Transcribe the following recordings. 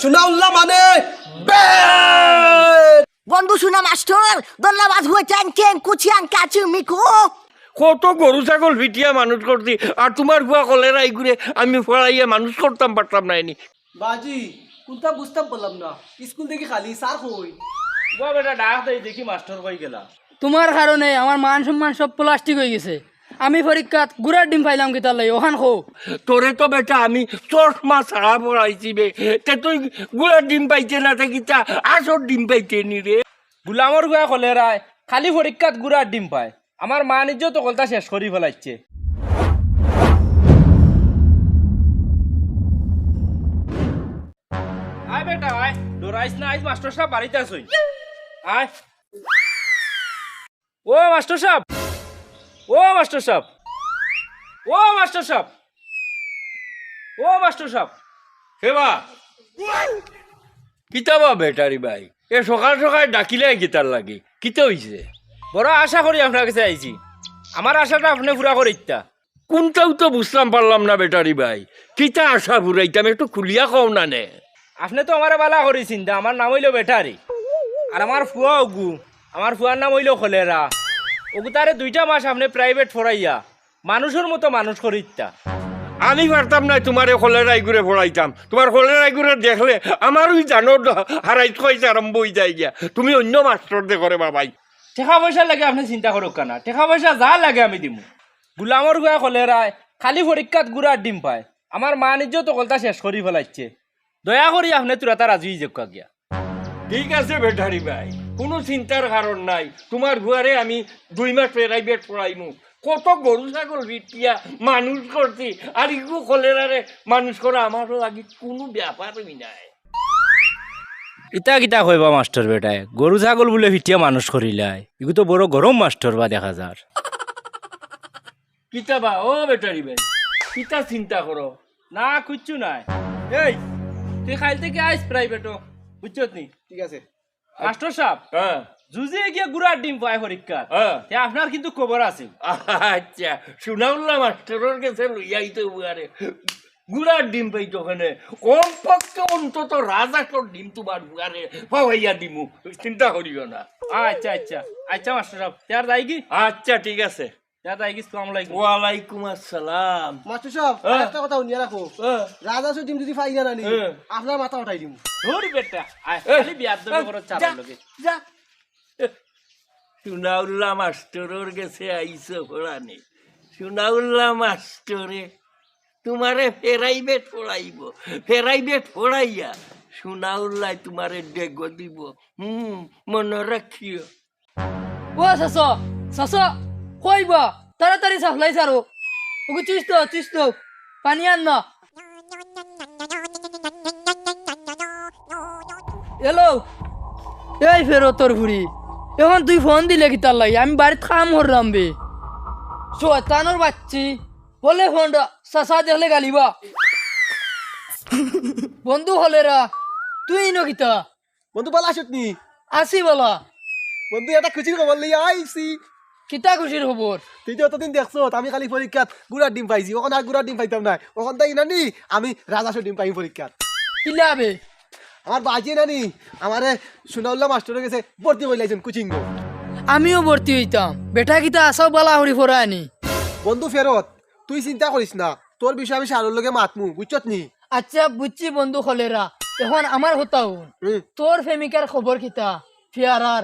সুনাউল্লাহ মানে বেট। বন্ধু শুনা মাস্টার ধন্যবাদ হুয়ে ট্যাঙ্কেন কুচিয়ান কাচু মিকু কত গরু ছাগল ভিটিয়া মানুষ করছি, আর তোমার বুয়া কলেরা এইগুলো আমি পড়াইয়া মানুষ করতাম পারতাম নাইনি। বাজি কোনটা বুঝতাম পারলাম না, স্কুল থেকে খালি স্যার কই? বুয়া বেটা ডাক দেই দেখি মাস্টার কই গেলা। তোমার কারণে আমার মান সম্মান সব প্লাস্টিক হয়ে গেছে। আমি পরীক্ষাত গুড়ার ডিম পাইলাম কি তার লাই ওখান খো। তোরে তো বেটা আমি চশমা ছাড়া পড়াইছি বে, তে তুই গুড়ার ডিম পাইতে না থাকি তা আসর ডিম পাইতে নি রে। গুলামর গুয়া কলেরায় খালি পরীক্ষাত গুড়ার ডিম পায়, আমার মা নিজে তো কলতা শেষ করি ফেলাইছে। আয় বেটা আয়, ডরাইস না, আজ মাস্টার সাহেব বাড়িতে আসই। আয় ও মাস্টার সাহেব, ও মাস্টার সাহেব, ও মাস্টার সাহেব, ও মাস্টার সাহেব। হেবা কিতাবা বেটারি ভাই, এ সকাল সকাল ডাকিলে গীতার লাগে কিতা হইছে? বড় আশা করি আপনার কাছে আইছি, আমার আশাটা আপনি পুরা করে ইত্যা। কোনটাও তো বুঝতাম পারলাম না বেটারি ভাই, কিতা আশা ঘুরাইতাম একটু খুলিয়া কও না নে। আপনি তো আমার বালা করেছেন, আমার নাম হইল বেটারি, আর আমার ফুয়া ওগু, আমার ফুয়ার নাম হইল কলেরা। ওগু তারে 2টা মাস আপনি প্রাইভেট পড়াইয়া মানুষের মতো মানুষ করিত্যা। আমি পারতাম না তোমার কলেরাই ঘুরে পড়াইতাম, তোমার কলেরাই ঘুরে দেখলে আমারই জানো হারাই খাইছে আরম্ভ হয়ে যায় গিয়া। তুমি অন্য মাস্টার দে করে বাবাই। টাকা পয়সা লাগে আপনি চিন্তা করুক না, টাকা পয়সা যা লাগে আমি দিমু। গুলামর গুয়া কলেরায় খালি পরীক্ষাত গুড়ার ডিম পায়, আমার মা নিজেও তো কলতা শেষ করি ফেলাইছে। দয়া করি আপনি তোরা তার রাজি যোগ্য গিয়া। ঠিক আছে বেটারি ভাই, কোনো চিন্তার কারণ নাই, তোমার ঘুয়ারে আমি 2 মাস প্রাইভেট পড়াইমু। কত গরু ছাগল ভিটিয়া মানুষ করছি, আর ইগু কলেরারে মানুষ করা আমারও লাগে কোনো ব্যাপারই নাই। ইতা কিতা কইবা মাস্টার বেটায়, গরু ছাগল বলে ভিটিয়া মানুষ করিলাই, এগু তো বড় গরম মাস্টার বা দেখা যার। কিতাবা ও বেটারি ভাই, কিতা চিন্তা করো? না কিচ্ছু নাই। এই তুই খাইল থেকে আইস প্রাইভেটও, বুঝছত নি? ঠিক আছে মাস্টার সাহেব, হ্যাঁ জুজে গিয়ে গুড়ার ডিম পায় পরীক্ষা, হ্যাঁ। আপনার কিন্তু খবর আছে। আচ্ছা শুনাউল্লাহ মাস্টারের কাছে লইয়াইতে বুয়ারে গুড়ার ডিম পাইতো ওখানে, কমপক্ষে অন্তত রাজাসর ডিম তোমার বুয়ারে পাওয়াইয়া দিমু, চিন্তা করিও না। আচ্ছা আচ্ছা আচ্ছা মাস্টার সাহেব, তার যাই কি? আচ্ছা ঠিক আছে। তার যাই কি? আসসালামু আলাইকুম। ওয়ালাইকুম আসসালাম। মাস্টার সাহেব হ্যাঁ। একটা কথা শুনিয়া রাখো, হ্যাঁ। রাজা ডিম যদি পাই না নি হ্যাঁ। আপনার মাথা উঠাই দিম। ধরি বেটা, আয় খালি বিয়ার দবে করো চালার লগে। যা সুনাউল্লাহ মাস্টারের কাছে আইসো পড়ানে, সুনাউল্লাহ মাস্টরে তোমারে ফেরাইবেট পড়াইব, ফেরাইবেট পড়াইয়া সুনাউল্লাহ তোমারে ডেগ দিব। মনে রাখিও। ও শাস শাস কইবা তাড়াতাড়ি সাফলাই সারো। ওকে চিস্ত পানি আন না। এলো এই ফেরো তোর ঘুরি, এখন তুই ফোন দিলে কি তার লাগে? আমি বাড়িতে কাম করলাম বে, শয়তানোর বাচ্চি বলে ফোনটা চাচা দেখলে গালিবা। বন্ধু হলেরা তুই নকিতা বন্ধু পালা আসত নি? আসি বলা বন্ধু এটা খুশির খবর লইয়া আইছি। কিতা খুশির খবর? তুই তো অতদিন দেখছো আমি খালি পরীক্ষাত গুড়ার ডিম পাইছি, ওখানে আর গুড়ার ডিম পাইতাম না, ওখান তাই নানি আমি রাজাসর ডিম পাই পরীক্ষাত। কিলাবে আমার বাজি নানি আমারে সুনাউল্লাহ মাস্টারের কাছে ভর্তি কইলাইছেন কোচিং। আমিও ভর্তি হইতাম, বেটা কিতা আসাও বালা হরি ফোরা আনি। বন্ধু ফেরত তুই চিন্তা করিস না, তোর বিষয়ে আমি সারুর লগে মাতমু, বুঝছত নি? আচ্ছা বুঝছি বন্ধু হলেরা, এখন আমার হতাও তোর প্রেমিকার খবর কিতা ফিয়ারার?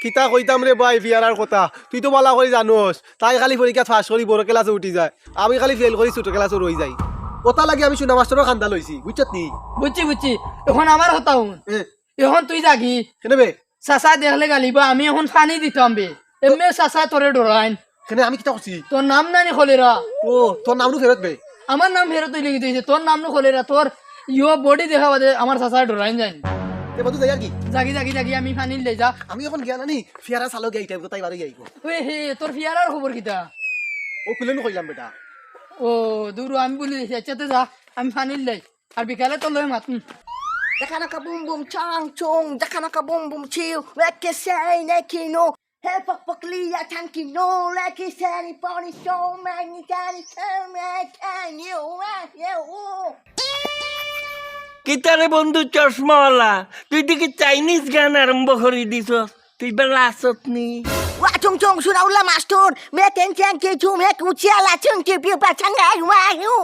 কিতা কইতাম রে ভাই বিয়ারার কথা, তুই তো বলা করে জানোস তাই খালি পরীক্ষা ফাঁস করি বড় ক্লাসে উঠি যায়, আমি খালি ফেল করি ছোট ক্লাসে রই যাই। কথা লাগে আমি সুনা মাস্টারের খান্দা লইছি, বুঝছত নি? বুঝছি এখন আমার হতাও, এখন তুই জাগি কেনে বে চাচা দেখলে গালিবা, আমি এখন পানি দিতাম বে, এমনি চাচা তোরে ডরাইন। কেনে আমি কিতা করছি? তোর নাম নানি হলেরা? ও তোর নামটো ফেরত বে? আমার নাম ফেরত তুই লিখে দিয়েছে, তোর নাম নো হলেরা, তোর ইয়ো বডি দেখা বাদে আমার চাচা ডরাইন যাই। এ বন্ধু যাই আর কি, জাগি আমি পানি লে যা। আমি এখন গিয়া নানি ফিয়ারা চালো গিয়ে এইটাই তাই বাড়ি যাইব। ওই হে তোর ফিয়ারার খবর কিতা? ও কুলেন কইলাম বেটা। ও দূর আমি বলি দিয়েছি, আচ্ছা তো যা আমি পানি লাই, আর বিকালে তোর লই মাতুন। Dakana ka boom boom chang chong, dakana ka boom boom chill, like you say, like you know. Hey, fuck, Lia, thank you, no, like you said, body show, man, you got it, turn, man, can you, কিতারে বন্ধু চশমাওয়ালা তুই দেখি Chinese গান আরম্ভ করে দিছ তুই বেলা আসত নি Wa chung chung sunaula master, me ten ten ke chu me kucia la chung ke piu pa changai wa yu.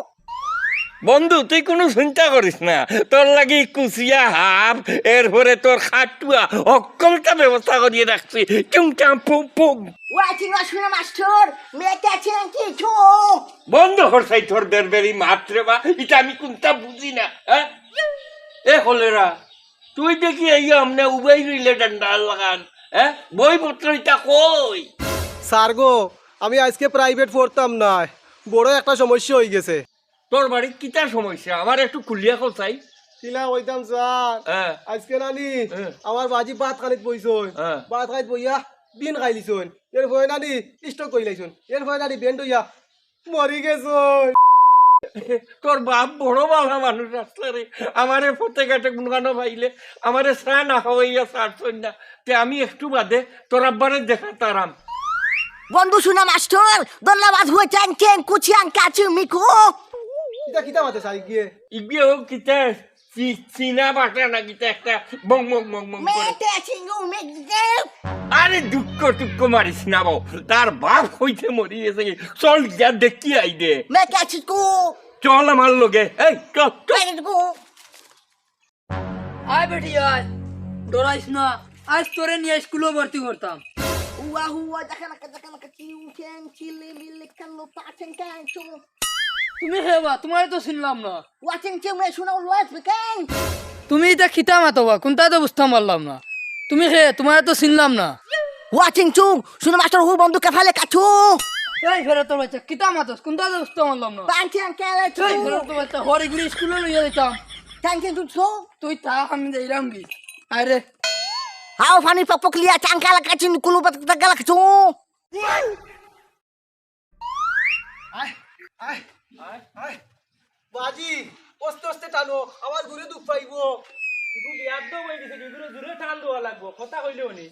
বন্ধু তুই কোনো চিন্তা করিস না তোর লাগি কুচিয়া হাফ এরপরে তোর খাটুয়া অকলটা ব্যবস্থা করিয়ে রাখছি চুংচাম পুং পুং Wa ting wa suna master, me ten ten ke chu. বন্ধ করছাই তোর বেরবেরি মাত্রে বা এটা আমি কোনটা বুঝি না হ্যাঁ এ হলেরা তুই দেখি এই আমনে উবাই রইলে ডান্ডা লাগান হ্যাঁ বইপত্র এটা কই স্যার গো আমি আজকে প্রাইভেট পড়তাম না বড় একটা সমস্যা হয়ে গেছে তোর বাড়ি কিতা সমস্যা আমার একটু খুলিয়া কোথাই কিলা হইতাম স্যার হ্যাঁ আজকে নানি হ্যাঁ। আমার বাজি ভাত খানিত বইছন হ্যাঁ। ভাত খানিত বইয়া বিন খাই লিছন এর ভয় নানি স্টক কই লাইছন এর ভয় নানি বেন্ড হইয়া মরি গেছন তোর বাপ বড় বাবা মানুষ আসলে রে আমারে ফতে ঘাটে গুনগানো পাইলে আমারে চা না খাওয়াইয়া ছাড়ছই না তে আমি একটু বাদে তোর আব্বারে দেখা তারাম Bondu suna master, don la wat hua ten ten kuciang ka chu miku. কিতা কিতা মাতে সাই গিয়ে ইগিয়ে হোক কিতা চীনা বাটা না কিতা একটা বং বং বং বং Me করে ten chingu me gel. আরে দুঃখ টুক্ক মারিস না বউ তার বাপ হইতে মরি গেছে চল যা দেখি আই দে Me ka chiku. চল আমার লগে এই চল চল Me chiku. আয় বেটি আয় ডরাইস না আজ তোরে নিয়ে স্কুলে ভর্তি করতাম Hua hua jakana ka chiu ten chili mili kan lo pa ten kan chu. তুমি হেবা তোমার তো শুনলাম না Wa ting ting me suna ulwat bekan. তুমি এটা খিতা মাতবা কোনটা তো বুঝতাম পারলাম না তুমি হে তোমার তো শুনলাম না Wa ting chung suna master hu bondu ka phale ka chu. এই ফেরো তোর বাচ্চা কিতা মাতস কোনটা তো বুঝতাম পারলাম না Pan ten ka la chu. এই ফেরো তোর বাচ্চা হরিগুলি স্কুলে লইয়া দিতাম Ten ten tu chu. তুই তা আমি যাইলাম কি আরে How funny pok liya changkala ka chin kulu pat tagala ka chu. বাজি অস্তে অস্তে টানো আমার ঘুরে দুঃখ পাইবো দূরে টান দেওয়া লাগবো কথা কইলেও নি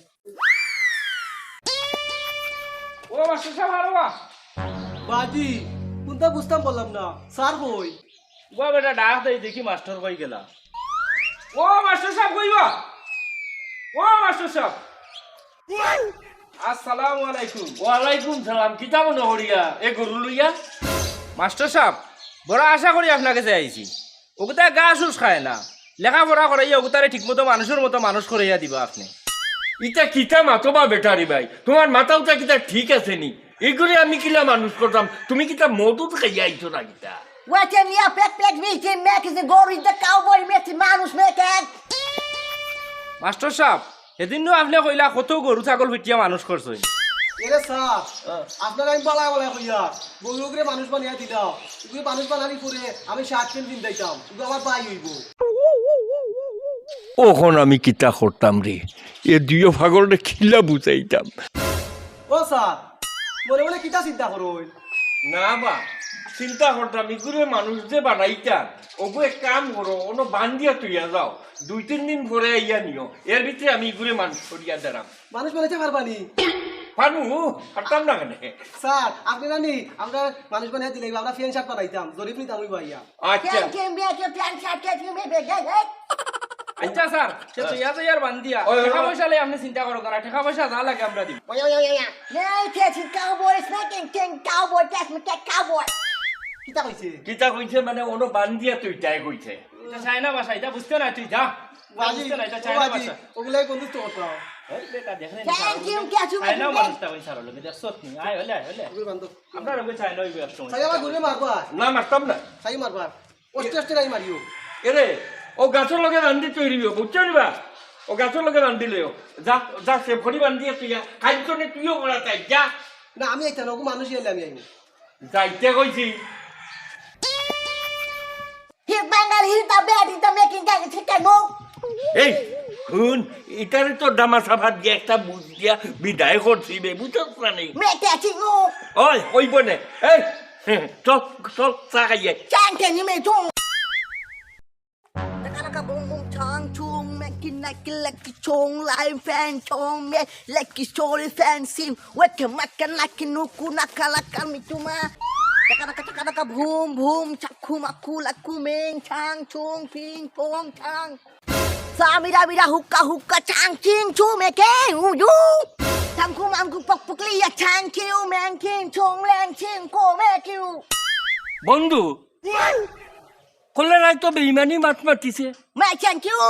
ও মাস্টার সাহেব আরো বাজি কোনটা বুঝতাম বললাম না স্যার কই গো বেটা ডাক দেই দেখি মাস্টার কই গেলা ও মাস্টার সাহেব কইবা ও মাস্টার সাহেব আসসালামু আলাইকুম ওয়ালাইকুম সালাম কিতা মনে হরিয়া এ গরু লইয়া মাস্টার সাহেব বড় আশা করি আপনার কাছে আইছি ওগুতা গা সুস খায় না লেখাপড়া করাইয়া ওগুতারে ঠিক মতো মানুষের মতো মানুষ করাইয়া দিবা আপনি ইটা কিতা মাতো বা বেটারি ভাই তোমার মাথাটা কিতা ঠিক আছে নি এগুলি আমি কিলা মানুষ করতাম তুমি কিতা মধু খাইয়া আইছো না কিতা What am ya pek meeting make is the gory the cowboy met manus make it. Master সাহেব সেদিনও আপনি কইলা কত গরু ছাগল পিটিয়া মানুষ করছেন এরে স্যার আপনার আমি বলা বলা কইয়া গরুগুলো মানুষ বানিয়ে দিলাম এগুলো মানুষ বানানি পরে আমি 60 দিন দিতাম এগুলো আমার পাই হইব ওখন আমি কিতা করতাম রে এ দুইও ফাগলরে খিলা বুঝাইতাম ও স্যার মনে মনে কিতা চিন্তা করুন না বা চিন্তা করতাম এগুলো মানুষ যে বানাইতাম ওগু এক কাম করো ওনো বান্ধিয়া তুইয়া যাও 2-3 দিন পরে আইয়া নিও এর ভিতরে আমি এগুলো মানুষ করিয়া দাঁড়াম মানুষ বানাইতে পারবানি পানু পারতাম না কেন স্যার আপনি জানি আমরা মানুষ বানিয়ে দিলে আমরা ফ্যান শার্ট বানাইতাম জরিপ নিতাম ওই ভাইয়া আচ্ছা Can make a plan shot get you me get it. আচ্ছা স্যার সে তো ইয়ার বান্দিয়া ওই, ওই, টাকা ওই। পয়সা লাই আপনি চিন্তা করো না টাকা পয়সা যা লাগে আমরা দিব Now catching cowboy smaking king cowboy catch me get cowboy. কিতা কইছে কিতা কইছে মানে ওনো বান্ধিয়া তুইটাই কইছে এটা চাইনা ভাষা এটা বুঝতে না তুই যা বাজি বুঝতে না এটা ও চাইনা বাজি ভাষা ওগুলাই বন্ধুত্ব করতাম এই বেটা দেখেন Thank you catch you China me. মানুষটা কই সারলো কিন্তু সত নি আয় হলে ওগুলো বান্ধব আমরা রঙে চাইনা ওই ব্যস্ত সাই আমার ঘুরে মারবা না মারতাম না সাই মারবা অস্তে অস্তে নাই মারিও এরে ও গাছের লগে বান্ধি তৈরিও বুঝছো নিবা ও গাছের লগে বান্ধিলেও যা যা সে ভরি বান্ধিয়ে তুইয়া খাইছনে তুইও করা চাই যা না আমি আইতাম ওগু মানুষ এলে আমি আইব যাইতে কইছি Hit bangal hit the bed hit the making get chicken mo. এই শুন এটারে তো ডামাসা ভাত দিয়ে একটা বুঝ দিয়া বিদায় করছি বে বুঝছস না নেই Make that thing go. ওই ওই বনে এই চল চল চা খাইয়ে Chang can you me chung. Naka boom boom chang chung making like chung live fan chung me like story fancy what can makan like nuku naka me tuma. Naka boom boom chak Aku maku laku meng chang chung ping pong chang. Samira mira hukka hukka chang ching chu me ke hu yu. Tangku mamku pok pok liya chang kiu meng king chung leng ching ko me kiu. বন্ধু কলেরায় তো বেইমানি মাছ মাতিছে Me chang kiu.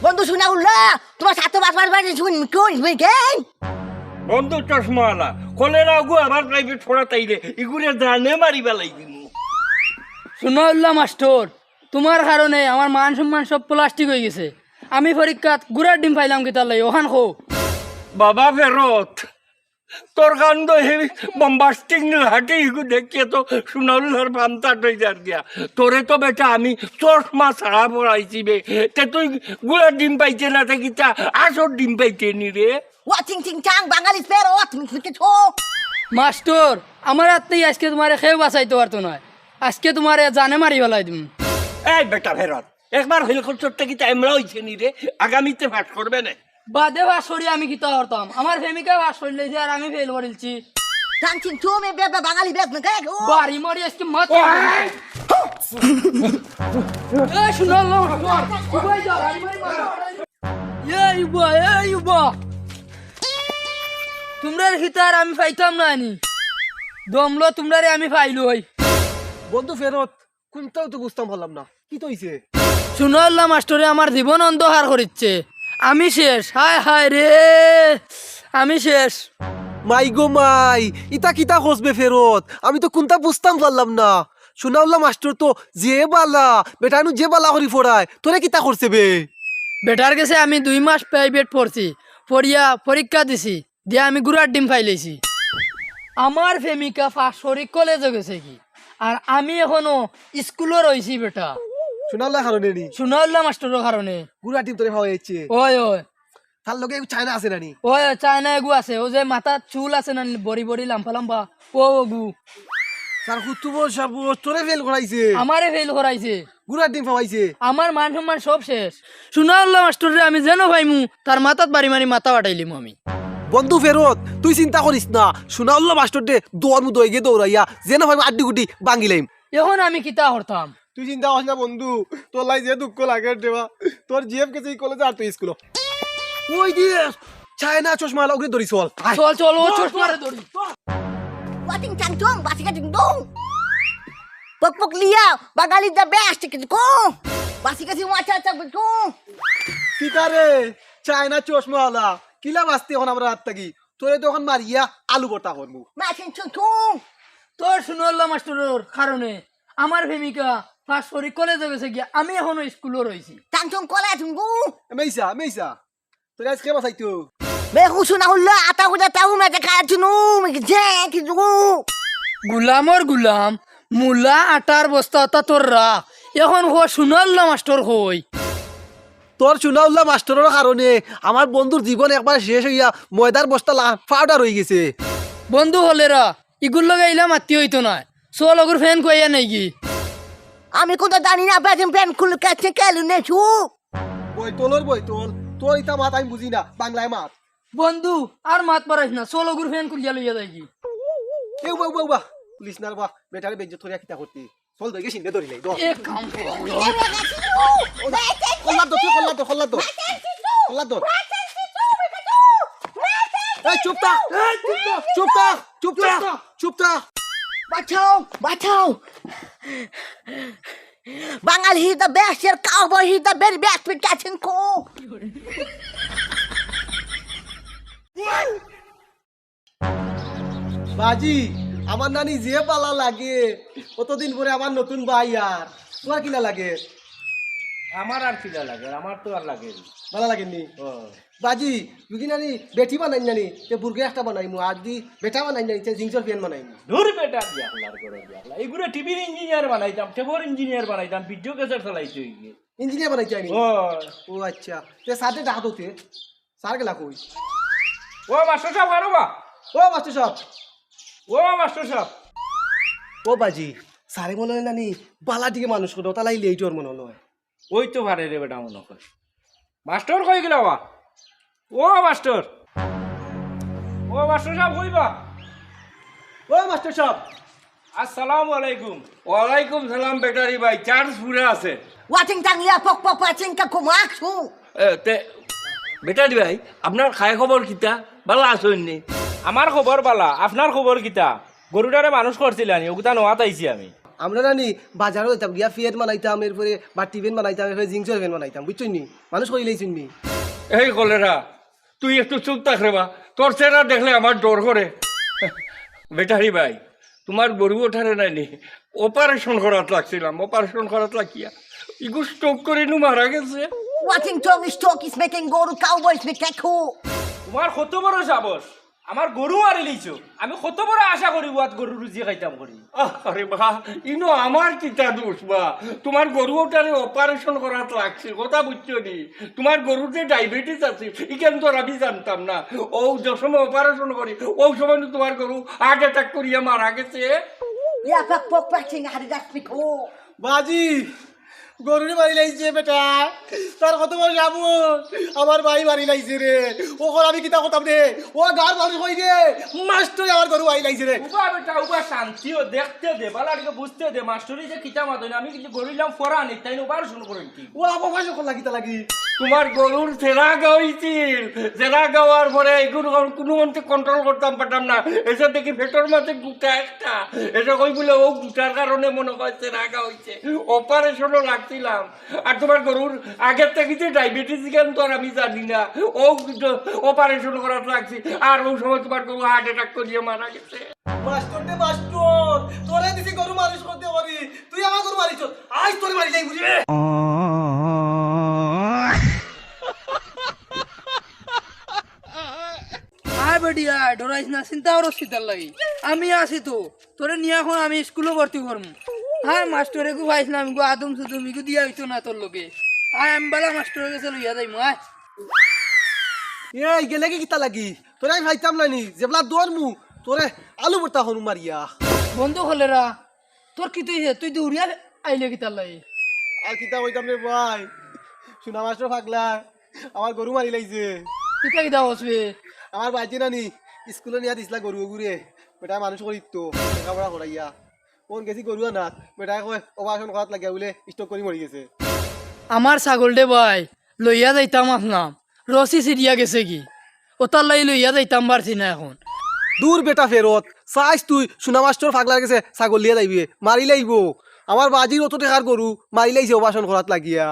বন্ধু শোনা উল্লা তোমার সাথে বাস বাস বাস শুন কোন me ke. বন্ধু চশমাওয়ালা কলেরা গু আবার প্রাইভেট পড়া তাইলে ইগুরে জানে মারি বেলাই দিন শুনল্লা মাস্টার তোমার কারণে আমার মান সম্মান সব প্লাস্টিক হয়ে গেছে আমি পরীক্ষাত গুড়ার ডিম পাইলাম কি তার লাই ওখান খো বাবা ফেরত তোর কান্দ হে বম্বাস্টিং হাটে ইগু দেখিয়ে তো সোনাউলার পান্তা টই যার গিয়া তোরে তো বেটা আমি চশমা ছাড়া পড়াইছি বে তে তুই গুড়ার ডিম পাইছে না থাকি তা আসর ডিম পাইতে নি রে Wa ting ting chang বাঙালি ফেরত তুমি কি ছো মাস্টার আমার হাতেই আজকে তোমার খেয়ে বাঁচাইতে পারতো না আজকে তোমার জানে মারি ফেলাই দিম এই বেটা ফেরত একবার হইল খরচটা কি এমরা হইছে নি রে আগামীতে ফাঁস করবে না বাদে বাস করি আমি কি করতাম আমার প্রেমিকা বাস করলে আর আমি ফেল করেছি chang ching chu me be Bangali বেস me ke. বাড়ি মরি আজকে মাত এই শুনল্লা মাস্টার কই যাও বাড়ি মরি এই ইউবা তোমরা হিতার আমি পাইতাম না নি দমলো তোমরা আমি পাইলো হই বন্ধু ফেরত কোনটাও তো বুঝতাম পারলাম না কি তো হইছে শুনল্লা মাস্টারে আমার জীবন অন্ধকার করিচ্ছে আমি শেষ হায় হায় রে আমি শেষ মাই গো মাই ইতা কিতা খসবে ফেরত আমি তো কোনটা বুঝতাম পারলাম না শোনাউল্লা মাস্টার তো যে বালা বেটানু যে বালা করি ফোড়ায় তোরে কিতা করছে বে বেটার কাছে আমি 2 মাস প্রাইভেট পড়ছি পড়িয়া পরীক্ষা দিছি দিয়ে আমি গুড়ার ডিম পাইলেছি আমার প্রেমিকা ফাঁসরি কলেজে গেছে কি আর আমি এখনো স্কুলে রয়েছি বেটা শোনাউল্লা কারণে নি শুনল্লা মাস্টারের কারণে গুড়া টিম তোরে খাওয়া হয়েছে ওই ওই তার লগে চায়না আছে নানি ওই চায়না এগু আছে ও যে মাথার চুল আছে না বড়ি বড়ি লাম্পা লাম্পা ও গু তার কুতুব সব তোরে ফেল করাইছে আমারে ফেল করাইছে গুড়া টিম খাওয়াইছে আমার মান সম্মান সব শেষ শুনল্লা মাস্টারে আমি যেন ভাইমু তার মাথাত বাড়ি মারি মাথা বাটাইলিম আমি বন্ধু ফেরত তুই চিন্তা করিস না শোনাউল্লা মাস্টার দে দৌড় মু দইগে দৌড়াইয়া যেন ভাই আড্ডি গুটি বাঙ্গিলাম এখন আমি কিতা করতাম তুই চিন্তা করিস না বন্ধু তোর লাই যে দুঃখ লাগে দেবা তোর জিএফ কে এই কলেজে আর তুই স্কুল ওই দিয়ে চায়না চশমা লগরে ধরি চল চল চল ও চশমারে ধরি Wa ting chang chung ba sika ting dong. Pok pok liya Bangali the best কি কো. Ba sika si wa cha cha ko. কিতারে চায়না চশমা ওলা কিলা বাস্তি এখন আমরা রাত থাকি তোরে তখন মারিয়া আলু বটা করবো Ma ching chung chung. তোর শুনল্লা মাস্টারের কারণে আমার প্রেমিকা ফাঁসরি কলেজে গেছে গিয়া আমি এখনো স্কুলে রয়েছি Chang chung ko la chung gu. মেইসা মেইসা তোরে আজকে বাসাইতো Me khusu na ulla ata ko ta me ta ka chunu me je ki ju. গুলামর গুলাম মুলা আটার বস্তা তা তোর রাখ এখন হো শুনল্লা মাস্টার হই তোর শোনাউল্লা মাস্টারের কারণে আমার বন্ধুর জীবন একবার শেষ হইয়া ময়দার বস্তা ফাউডার হয়ে গেছে বন্ধু হলেরা ইগুর লগে ইলা মাতি হইতো না চল ওগুর ফ্যান কইয়া নাই কি আমি কোন জানি না বেজম পেন খুল কাছে কেলু নে ছু. বইতল তোর ইতা মাত আমি বুঝি না বাংলায় মাত বন্ধু আর মাত পারাইস না চল ওগুর ফ্যান খুলিয়া লইয়া যাই কি কেউ বাউ বাউ বা পুলিশ না বা বেটারে বেঞ্জ ধরিয়া কিতা করতে চল দই গেছিন ধরি লাই এ কাম কল্লা তো কল্লা তো এই চুপ থাক চুপ থাক বাঁচাও বাঙালি হি দ্য বেস্ট এর cowboy he the very best with catching কো. বাজি আমার নানি যে পালা লাগে কতদিন পরে আমার নতুন ভাই আর তোমার কিনা লাগে আমার আর কিলা লাগে আমার তো আর লাগে ভালো লাগেনি বাজি যদি নানি বেটি বানাই নানি তে বুর্গে একটা বানাইমু আর দি বেটা বানাই নানি তে জিংসর ফ্যান বানাইমু দূর বেটা বিয়াকলার করে বিয়াকলা এগুলো টিভির ইঞ্জিনিয়ার বানাইতাম টেবর ইঞ্জিনিয়ার বানাইতাম ভিডিও ক্যাসেট চালাইতে হইগে ইঞ্জিনিয়ার বানাই চাইনি ও ও আচ্ছা তে সাথে ডাক দতে সার গেলা কই ও মাস্টার সাহেব আরো বা ও মাস্টার সাহেব ও মাস্টার সাহেব ও বাজি সারে মনে হয় নানি বালা দিকে মানুষ করো তালাই লেইটর মনে হয় ওই তো ভারে রে বেটা মনে কর মাস্টার কই গেল বা ও মাস্টার সাহেব কইবা ও মাস্টার সাহেব আসসালামু আলাইকুম। ওয়ালাইকুম সালাম ব্যাটারি ভাই, চার্জ পুরা আছে। Wating tang lia pok pok pacing ka kumak su. তে ব্যাটারি ভাই, আপনার খায় খবর কিতা? ভালো আসেননি? আমার খবর বালা, আপনার খবর কিতা? গরুটারে মানুষ করছিলানি, ওগুতা নোয়াত আইছি আমি। আমরা জানি বাজারও যেতাম গিয়া ফিয়েট বানাইতাম, এরপরে বাটি ভেন বানাইতাম, এরপরে জিংসের ভেন বানাইতাম, বুঝছো নি? মানুষ করিলেই চিননি। এই কলেরা, তুই একটু চুপ থাক রে বা, তোর চেহারা দেখলে আমার ডর করে। ব্যাটারি ভাই, তোমার গরু ওঠারে নাইনি, অপারেশন করাত লাগছিলাম, অপারেশন করাত লাগিয়া ইগু স্ট্রোক করে নু মারা গেছে। Wating talk is making go to cowboys me keku. তোমার কত বড় সাবস, আমার গরু মারি লইছো। আমি কত বড় আশা করি ওয়াত গরু রুজি খাইতাম করি। আরে বা, ইনো আমার কিতা দোষ বা, তোমার গরু ওটারে অপারেশন করাত লাগছে, কথা বুঝছো নি? তোমার গরুতে ডায়াবেটিস আছে, ইকেন তো আমি জানতাম না। ও যে সময় অপারেশন করি, ওই সময় তো তোমার গরু হার্ট অ্যাটাক করিয়া মারা গেছে। Ya pok pok pacing hari das piku. বাজি গরুরে মারি লাইছে বেটা, তার কত বড় যাবো, আমার ভাই মারি লাইছে রে। ওখন আমি কিতা কথাম রে, ও গার মানুষ কই রে, মাস্টার আমার গরু মারি লাইছে রে। উবা বেটা উবা শান্তিও দেখতে দে, বালাটিকে বুঝতে দে, মাস্টারি যে কিতা মাতই না, আমি কিন্তু গরিলাম ফরানি, তাই ওবার শুরু করেন কি? ও অবকাশ কখন লাগিতা লাগি। তোমার গরুর সেরা গাওয়াইছিল, সেরা গাওয়ার পরে এগুলো কোনো মন্ত্রে কন্ট্রোল করতাম পারতাম না। এসে দেখি ভেতর মাঝে গুটা একটা, এসে কই বলে ও গুটার কারণে মনে হয় সেরা গাওয়াইছে, অপারেশনও লাগছিলাম। আর তোমার গরুর আগের থেকে যে ডায়াবেটিস কেন তো আর আমি জানি না, ও অপারেশন করার লাগছে। আর ওই সময় তোমার গরু হার্ট অ্যাটাক করিয়ে মারা গেছে। মাস্টার দে মাস্টার, তোরে দিছি গরু মারিস করতে পারি, তুই আমার গরু মারিস, আজ তোরে মারি যাই বুঝবে। আয় বেডিয়া ডরাইস না, চিন্তা করো শীতার লাগি। আমি আছি তো, তোরে নিয়ে এখন আমি স্কুলে ভর্তি করবো। হ্যাঁ মাস্টারে গু পাইস না, আমি গু আদম সুদম ইগু দিয়া হইতো না তোর লোকে। আয় আম্বালা মাস্টারের কাছে লইয়া যাই আয়। এই গেলে কি কিতা লাগি, তোরে আমি ভাইতাম না নি, যেবলা দৌড়মু তোরে আলু ভর্তা হনু মারিয়া। বন্ধু হলেরা তোর কি তুই তুই দৌড়িয়া আইলে কি তার লাগে? আর কিতা হইতাম রে ভাই, সোনা মাস্টার পাগলা আমার গরু মারি লাইছে। কিতা কিতা বসবে? আমার বাড়িতে নানি স্কুলে নিয়ে দিছিলা গরু গুরে, বেটা মানুষ করিত তো লেখাপড়া করাইয়া, কোন গেছি গরু আনাত, বেটা কয় অপারেশন করাত লাগিয়া বলে স্টক করে মরি গেছে। আমার ছাগল দে ভাই লইয়া যাইতাম আসলাম, রসি সিরিয়া গেছে কি, ওতার লাই লইয়া যাইতাম পারছি না এখন। দূর বেটা ফেরত চাইস, তুই সোনা মাস্টার পাগলার গেছে ছাগল লিয়ে যাইবি, মারি লাইব। আমার বাজির অত টেকার গরু মারি লাইছে অপারেশন করাত লাগিয়া।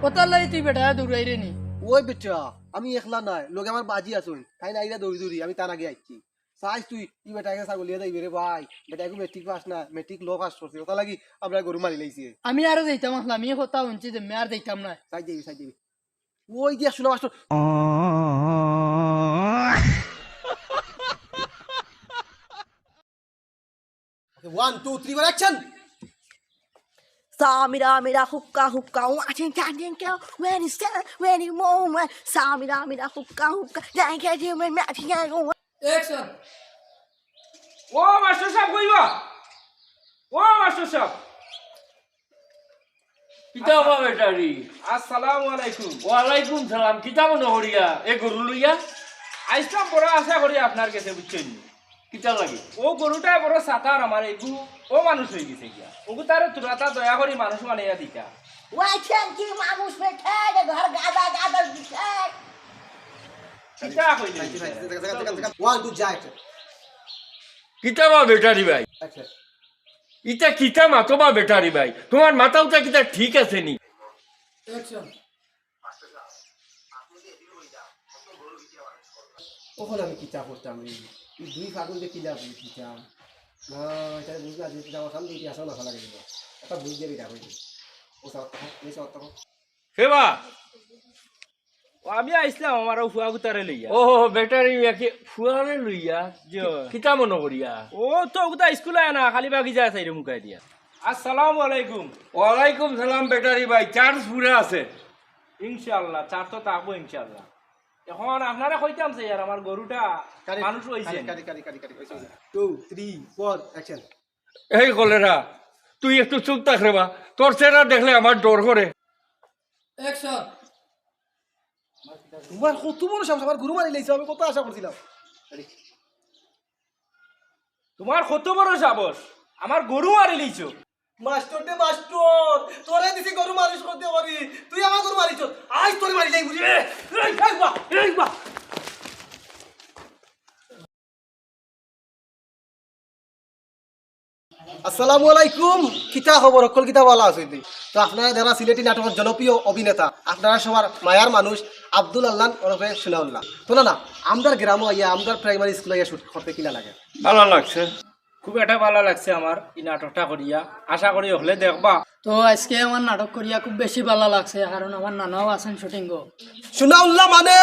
ওতার লাই তুই বেটা দৌড়াই রে নি? ওই বেটা আমি একলা নাই, লোকে আমার বাজি আসুন, তাই না আইরা দৌড়ি দৌড়ি আমি তার আগে আইছি। চাইস তুই ই বেটাকে ছাগল লিয়ে যাইবি রে ভাই, বেটা এখন মেট্রিক পাস না, মেট্রিক লো পাস করছে, ওটা লাগি আমরা গরু মারি লাইছে। আমি আরো যাইতাম আসলাম, আমি কথা শুনছি যে আর যাইতাম না। সাইড দিবি সাইড দিবি, ওই দিয়া সোনা master. One two three bar action. Sa mira hukka watching tang ka when it's when you moment. Sa mira hukka tang ka you when matching go. Action. ও মাস্টার সাহেব কইবা, ও মাস্টার সাহেব। কিতা বা ব্যাটারি? আসসালামু আলাইকুম। ওয়ালাইকুম সালাম। কিতা মনে করিয়া এ গরু লইয়া? আইসলাম বড় আশা করি আপনার কাছে, বুঝছেন? কিতা লাগে? ও গরুটা বড় সাতার আমার এগু ও মানুষ হয়ে গেছে গিয়া, ওগু তারে তুরাতা দয়া করি মানুষ মানাইয়া দিতা। Watching ki mamush me tag ghar gada tag. কিতা কইলি? ওয়ান টু যা অ্যাকশন। কিতা বা ব্যাটারি ভাই? অ্যাকশন। ইটা কিতা মাতো বা ব্যাটারি ভাই? তোমার মাথাটা কিতা ঠিক আছে নি? অ্যাকশন। ওখানে আমি কিতা করতাম রে, এই দুই ফাগুন যে কিলা বুঝিতাম না, এটা বুঝলা যে আমার সামনে এটি আসা না ভালো লাগে না, একটা বুঝ দিয়ে বিটা হইছে ও সব এই সব তো সেবা ও আমি আইসলাম আমার ফুয়া গুতারে লইয়া। ও ব্যাটারি একে ফুয়ারে লইয়া জি। কিতা মনে করিয়া? ও তো ওগুতা স্কুলে আয় না, খালি বাকি যায় সাইরে মুখাই দিয়া। আসসালামু আলাইকুম। ওয়ালাইকুম সালাম ব্যাটারি ভাই, চার্জ পুরা আছে। ইনশাআল্লাহ চার তো থাকবো ইনশাআল্লাহ। এখন আপনারা কইতাম যে আর আমার গরুটা মানুষ হইছে। কারি 2 3 4 অ্যাকশন। এই কলেরা, তুই একটু চুপ থাক রে বা, তোর চেহারা দেখলে আমার ডর করে। অ্যাকশন। তোমার কত বড় সাহস, আমার গুরু মারি লাইছে, আমি কত আশা করছিলাম। তোমার কত বড় সাহস, আমার গরু মারি লইছো মাস্টার দে মাস্টার তোরে দিছি গরু মালিশ করতে পারি তুই আমার গরু মারিছ আজ তোরে মারি যাই বুঝি এই বা আসসালামু আলাইকুম কিতা খবর অকল কিতা ভালো আছে তো আপনারা যারা সিলেটি নাটকের জনপ্রিয় অভিনেতা আপনারা সবার মায়ার মানুষ আব্দুল আল্লাহ ওরফে সুনাউল্লাহ তো না আমদার গ্রামও আইয়া আমদার প্রাইমারি স্কুলে আইয়া শুট করতে কিনা লাগে ভালো লাগছে খুব একটা ভালো লাগছে আমার এই নাটকটা করিয়া আশা করি হলে দেখবা তো আজকে আমার নাটক করিয়া খুব বেশি ভালো লাগছে কারণ আমার নানাও আছেন শুটিং গো সুনাউল্লাহ মানে